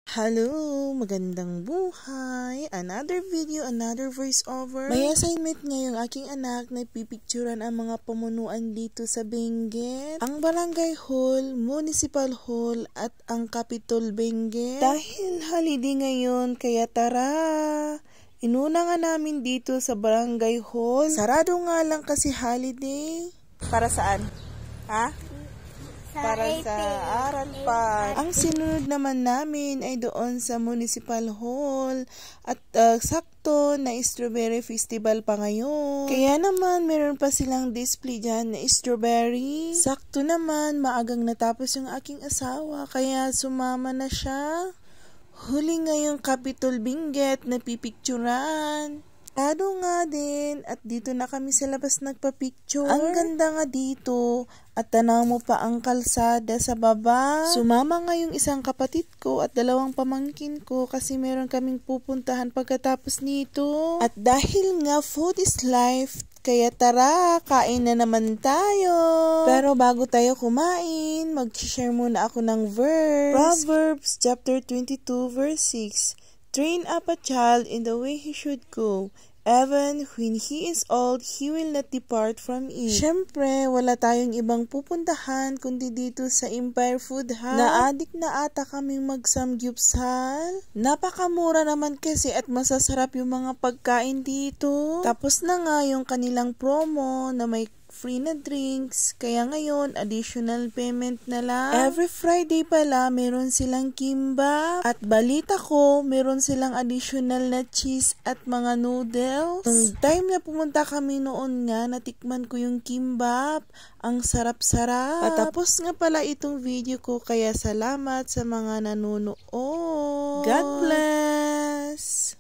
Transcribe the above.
Hello! Magandang buhay! Another video, another voiceover. May assignment ngayong aking anak na pipicturan ang mga pamunuan dito sa Benguet, ang Barangay Hall, Municipal Hall at ang Capitol Benguet. Dahil holiday ngayon, kaya tara! Inuna nga namin dito sa Barangay Hall. Sarado nga lang kasi holiday. Para saan? Ha? Para sa aral pa. Ang sinunod naman namin ay doon sa Municipal Hall at sakto na Strawberry Festival pa ngayon. Kaya naman meron pa silang display dyan na strawberry. Sakto naman maagang natapos yung aking asawa kaya sumama na siya. Huli ngayong Capitol Benguet na pipicturan. Ado nga din at dito na kami sa labas nagpa-picture. Ang ganda nga dito at tanaw mo pa ang kalsada sa baba. Sumama nga yung isang kapatid ko at dalawang pamangkin ko kasi meron kaming pupuntahan pagkatapos nito. At dahil nga food is life, kaya tara, kain na naman tayo. Pero bago tayo kumain, mag-share muna ako ng verse. Proverbs chapter 22 verse 6. Train up a child in the way he should go. Even when he is old, he will not depart from it. Siyempre, wala tayong ibang pupuntahan kundi dito sa Empire Food Hall. Naadik na ata kaming mag-samgyupsal. Napakamura naman kasi at masasarap yung mga pagkain dito. Tapos na nga yung kanilang promo na may free na drinks, kaya ngayon additional payment na lang. Every Friday pala meron silang kimbap at balita ko meron silang additional na cheese at mga noodles. Nung time na pumunta kami noon nga, natikman ko yung kimbap. Ang sarap-sarap. Patapos nga pala itong video ko kaya salamat sa mga nanonood. God bless!